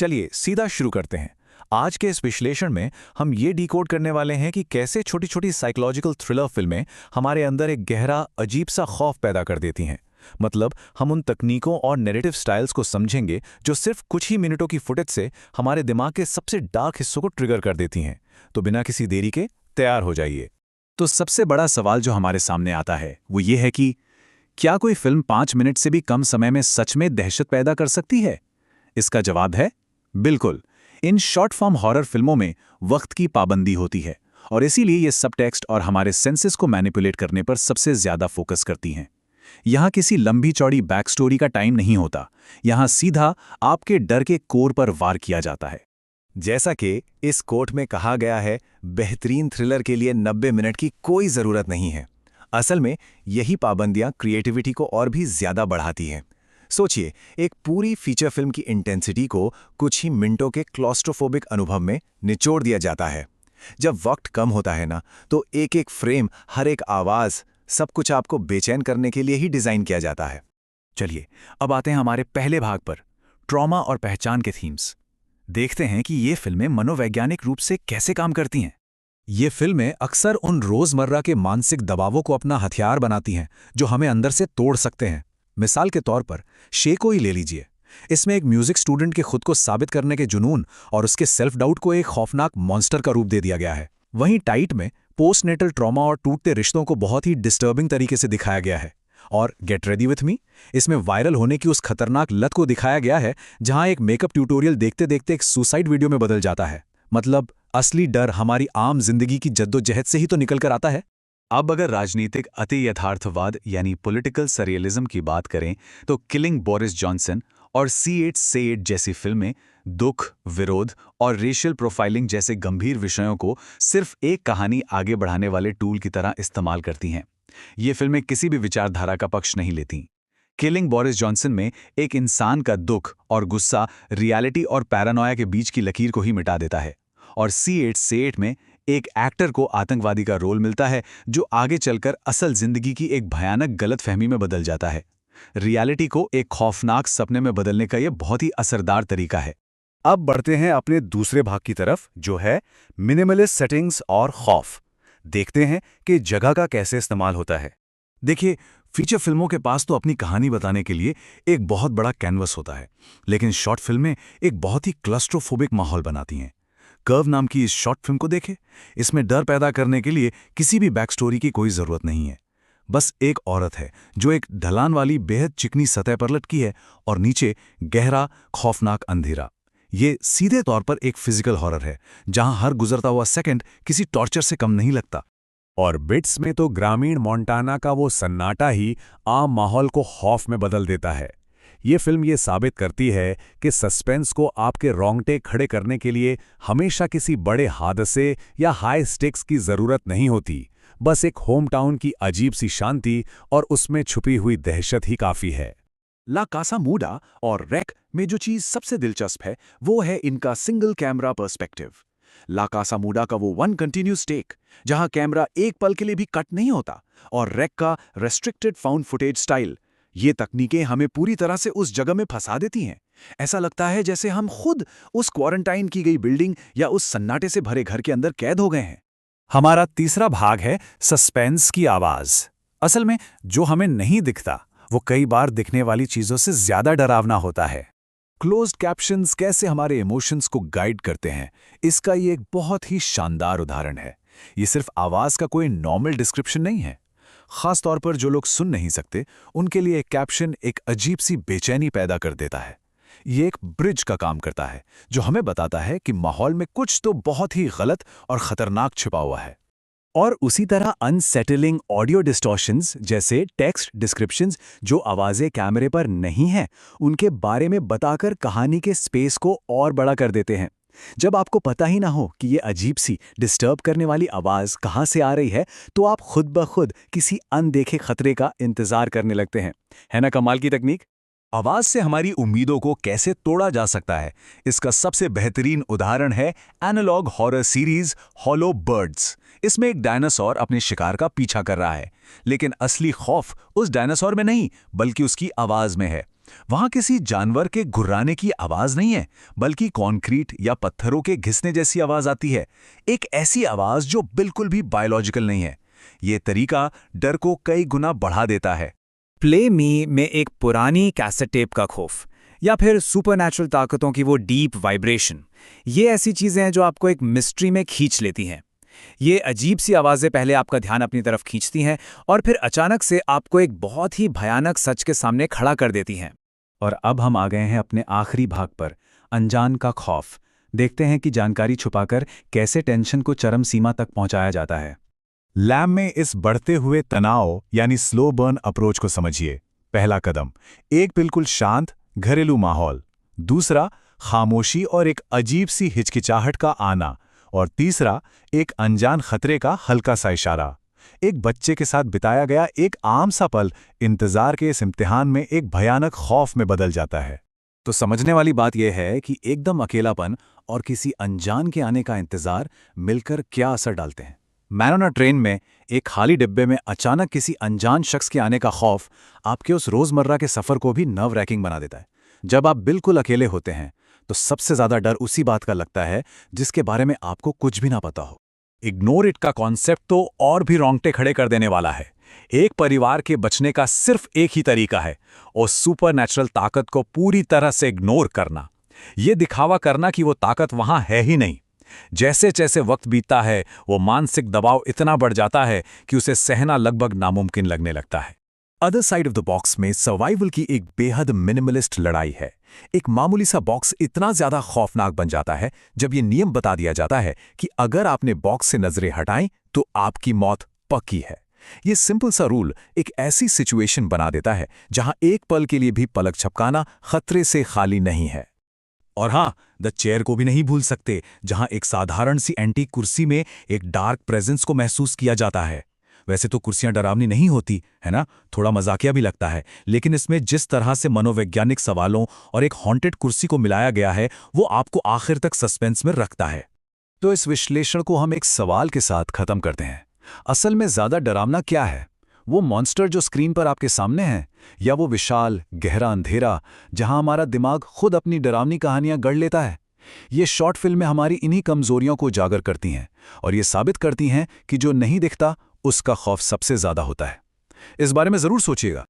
चलिए सीधा शुरू करते हैं। आज के इस विश्लेषण में हम ये डिकोड करने वाले हैं कि कैसे छोटी छोटी साइकोलॉजिकल थ्रिलर फिल्में हमारे अंदर एक गहरा अजीब सा खौफ पैदा कर देती हैं। मतलब हम उन तकनीकों और नैरेटिव स्टाइल्स को समझेंगे जो सिर्फ कुछ ही मिनटों की फुटेज से हमारे दिमाग के सबसे डार्क हिस्सों को ट्रिगर कर देती हैं। तो बिना किसी देरी के तैयार हो जाइए। तो सबसे बड़ा सवाल जो हमारे सामने आता है वो ये है कि क्या कोई फिल्म 5 मिनट से भी कम समय में सच में दहशत पैदा कर सकती है? इसका जवाब है बिल्कुल। इन शॉर्ट फॉर्म हॉरर फिल्मों में वक्त की पाबंदी होती है और इसीलिए ये सबटेक्स्ट और हमारे सेंसेस को मैनिपुलेट करने पर सबसे ज्यादा फोकस करती हैं। यहाँ किसी लंबी चौड़ी बैक स्टोरी का टाइम नहीं होता, यहाँ सीधा आपके डर के कोर पर वार किया जाता है। जैसा कि इस कोट में कहा गया है, बेहतरीन थ्रिलर के लिए 90 मिनट की कोई ज़रूरत नहीं है। असल में यही पाबंदियां क्रिएटिविटी को और भी ज़्यादा बढ़ाती हैं। सोचिए, एक पूरी फीचर फिल्म की इंटेंसिटी को कुछ ही मिनटों के क्लॉस्ट्रोफोबिक अनुभव में निचोड़ दिया जाता है। जब वक्त कम होता है ना, तो एक एक फ्रेम, हर एक आवाज़, सब कुछ आपको बेचैन करने के लिए ही डिज़ाइन किया जाता है। चलिए अब आते हैं हमारे पहले भाग पर, ट्रॉमा और पहचान के थीम्स। देखते हैं कि ये फिल्में मनोवैज्ञानिक रूप से कैसे काम करती हैं। ये फिल्में अक्सर उन रोजमर्रा के मानसिक दबावों को अपना हथियार बनाती हैं जो हमें अंदर से तोड़ सकते हैं। मिसाल के तौर पर शे को ही ले लीजिए। इसमें एक म्यूजिक स्टूडेंट के खुद को साबित करने के जुनून और उसके सेल्फ डाउट को एक खौफनाक मॉन्स्टर का रूप दे दिया गया है। वहीं टाइट में पोस्टनेटल ट्रॉमा और टूटते रिश्तों को बहुत ही डिस्टर्बिंग तरीके से दिखाया गया है। और गेट रेडी विथ मी, इसमें वायरल होने की उस खतरनाक लत को दिखाया गया है जहां एक मेकअप ट्यूटोरियल देखते देखते एक सुसाइड वीडियो में बदल जाता है। मतलब असली डर हमारी आम जिंदगी की जद्दोजहद से ही तो निकल कर आता है। अब अगर राजनीतिक अति यथार्थवाद यानी पॉलिटिकल सरियलिज्म की बात करें तो किलिंग बोरिस जॉनसन और C8 Say It जैसी फिल्में दुख, विरोध और रेशियल प्रोफाइलिंग जैसे गंभीर विषयों को सिर्फ एक कहानी आगे बढ़ाने वाले टूल की तरह इस्तेमाल करती हैं। ये फिल्में किसी भी विचारधारा का पक्ष नहीं लेती। किलिंग बोरिस जॉनसन में एक इंसान का दुख और गुस्सा रियलिटी और पैरानोया के बीच की लकीर को ही मिटा देता है, और C8 Say It में एक एक्टर को आतंकवादी का रोल मिलता है जो आगे चलकर असल जिंदगी की एक भयानक गलतफहमी में बदल जाता है। रियलिटी को एक खौफनाक सपने में बदलने का यह बहुत ही असरदार तरीका है। अब बढ़ते हैं अपने दूसरे भाग की तरफ, जो है मिनिमलिस्ट सेटिंग्स और खौफ। देखते हैं कि जगह का कैसे इस्तेमाल होता है। देखिए, फीचर फिल्मों के पास तो अपनी कहानी बताने के लिए एक बहुत बड़ा कैनवस होता है, लेकिन शॉर्ट फिल्में एक बहुत ही क्लस्ट्रोफोबिक माहौल बनाती हैं। कर्व नाम की इस शॉर्ट फिल्म को देखें। इसमें डर पैदा करने के लिए किसी भी बैक स्टोरी की कोई ज़रूरत नहीं है। बस एक औरत है जो एक ढलान वाली बेहद चिकनी सतह पर लटकी है और नीचे गहरा खौफनाक अंधेरा। ये सीधे तौर पर एक फिजिकल हॉरर है जहां हर गुजरता हुआ सेकंड किसी टॉर्चर से कम नहीं लगता। और बिट्स में तो ग्रामीण मोंटाना का वो सन्नाटा ही आम माहौल को खौफ में बदल देता है। ये फिल्म ये साबित करती है कि सस्पेंस को आपके रोंगटे खड़े करने के लिए हमेशा किसी बड़े हादसे या हाई स्टेक्स की जरूरत नहीं होती। बस एक होम टाउन की अजीब सी शांति और उसमें छुपी हुई दहशत ही काफी है। ला कासा मूडा और रैक में जो चीज सबसे दिलचस्प है वो है इनका सिंगल कैमरा पर्सपेक्टिव। ला कासा मूडा का वो वन कंटिन्यूस टेक जहां कैमरा एक पल के लिए भी कट नहीं होता, और रैक का रेस्ट्रिक्टेड फाउंड फुटेज स्टाइल, ये तकनीकें हमें पूरी तरह से उस जगह में फंसा देती हैं। ऐसा लगता है जैसे हम खुद उस क्वारंटाइन की गई बिल्डिंग या उस सन्नाटे से भरे घर के अंदर कैद हो गए हैं। हमारा तीसरा भाग है सस्पेंस की आवाज। असल में जो हमें नहीं दिखता वो कई बार दिखने वाली चीजों से ज्यादा डरावना होता है। क्लोज्ड कैप्शंस कैसे हमारे इमोशंस को गाइड करते हैं, इसका ये एक बहुत ही शानदार उदाहरण है। ये सिर्फ आवाज का कोई नॉर्मल डिस्क्रिप्शन नहीं है। खास तौर पर जो लोग सुन नहीं सकते उनके लिए एक कैप्शन एक अजीब सी बेचैनी पैदा कर देता है। ये एक ब्रिज का काम करता है जो हमें बताता है कि माहौल में कुछ तो बहुत ही गलत और खतरनाक छिपा हुआ है। और उसी तरह अनसेटलिंग ऑडियो डिस्टॉर्शंस जैसे टेक्स्ट डिस्क्रिप्शंस जो आवाज़ें कैमरे पर नहीं हैं, उनके बारे में बताकर कहानी के स्पेस को और बड़ा कर देते हैं। जब आपको पता ही ना हो कि ये अजीब सी डिस्टर्ब करने वाली आवाज़ कहाँ से आ रही है, तो आप खुद ब खुद किसी अनदेखे खतरे का इंतज़ार करने लगते हैं। है ना कमाल की तकनीक? आवाज़ से हमारी उम्मीदों को कैसे तोड़ा जा सकता है, इसका सबसे बेहतरीन उदाहरण है analogue horror series Hollow Birds. इसमें एक डायनासोर अपने शिकार का पीछा कर रहा है, लेकिन असली खौफ उस डायनासोर में नहीं बल्कि उसकी आवाज़ में है। वहां किसी जानवर के घुर्राने की आवाज नहीं है, बल्कि कंक्रीट या पत्थरों के घिसने जैसी आवाज आती है। एक ऐसी आवाज जो बिल्कुल भी बायोलॉजिकल नहीं है। ये तरीका डर को कई गुना बढ़ा देता है। प्ले मी में एक पुरानी कैसेट टेप का खौफ, या फिर सुपरनैचुरल ताकतों की वो डीप वाइब्रेशन, ये ऐसी चीजें हैं जो आपको एक मिस्ट्री में खींच लेती हैं। ये अजीब सी आवाजें पहले आपका ध्यान अपनी तरफ खींचती हैं और फिर अचानक से आपको एक बहुत ही भयानक सच के सामने खड़ा कर देती हैं। और अब हम आ गए हैं अपने आखिरी भाग पर, अनजान का खौफ। देखते हैं कि जानकारी छुपाकर कैसे टेंशन को चरम सीमा तक पहुंचाया जाता है। लैब में इस बढ़ते हुए तनाव यानी स्लो बर्न अप्रोच को समझिए। पहला कदम, एक बिल्कुल शांत घरेलू माहौल। दूसरा, खामोशी और एक अजीब सी हिचकिचाहट का आना। और तीसरा, एक अनजान खतरे का हल्का सा इशारा। एक बच्चे के साथ बिताया गया एक आम सा पल इंतजार के इस इम्तिहान में एक भयानक खौफ में बदल जाता है। तो समझने वाली बात यह है कि एकदम अकेलापन और किसी अनजान के आने का इंतजार मिलकर क्या असर डालते हैं। मैन ऑन अ ट्रेन में एक खाली डिब्बे में अचानक किसी अनजान शख्स के आने का खौफ आपके उस रोजमर्रा के सफर को भी नर्व रैकिंग बना देता है। जब आप बिल्कुल अकेले होते हैं तो सबसे ज्यादा डर उसी बात का लगता है जिसके बारे में आपको कुछ भी ना पता हो। इग्नोर इट का कॉन्सेप्ट तो और भी रोंगटे खड़े कर देने वाला है। एक परिवार के बचने का सिर्फ एक ही तरीका है, और सुपरनैचुरल ताकत को पूरी तरह से इग्नोर करना। ये दिखावा करना कि वो ताकत वहां है ही नहीं। जैसे जैसे वक्त बीतता है वो मानसिक दबाव इतना बढ़ जाता है कि उसे सहना लगभग नामुमकिन लगने लगता है। Other side of the box में सर्वाइवल की एक बेहद मिनिमलिस्ट लड़ाई है। एक मामूली सा बॉक्स इतना ज्यादा खौफनाक बन जाता है जब ये नियम बता दिया जाता है कि अगर आपने बॉक्स से नजरें हटाई तो आपकी मौत पक्की है। ये सिंपल सा रूल एक ऐसी सिचुएशन बना देता है जहां एक पल के लिए भी पलक झपकाना खतरे से खाली नहीं है। और हाँ, द चेयर को भी नहीं भूल सकते, जहां एक साधारण सी एंटीक कुर्सी में एक डार्क प्रेजेंस को महसूस किया जाता है। वैसे तो कुर्सियां डरावनी नहीं होती, है ना, थोड़ा मजाकिया भी लगता है, लेकिन इसमें जिस तरह से मनोवैज्ञानिक सवालों और एक हॉन्टेड कुर्सी को मिलाया गया है वो आपको आखिर तक सस्पेंस में रखता है। तो इस विश्लेषण को हम एक सवाल के साथ खत्म करते हैं। असल में ज्यादा डरावना क्या है? वो मॉन्स्टर जो स्क्रीन पर आपके सामने है, या वो विशाल गहरा अंधेरा जहां हमारा दिमाग खुद अपनी डरावनी कहानियां गढ़ लेता है? ये शॉर्ट फिल्में हमारी इन्हीं कमजोरियों को उजागर करती हैं और ये साबित करती हैं कि जो नहीं दिखता उसका खौफ सबसे ज्यादा होता है। इस बारे में जरूर सोचिएगा।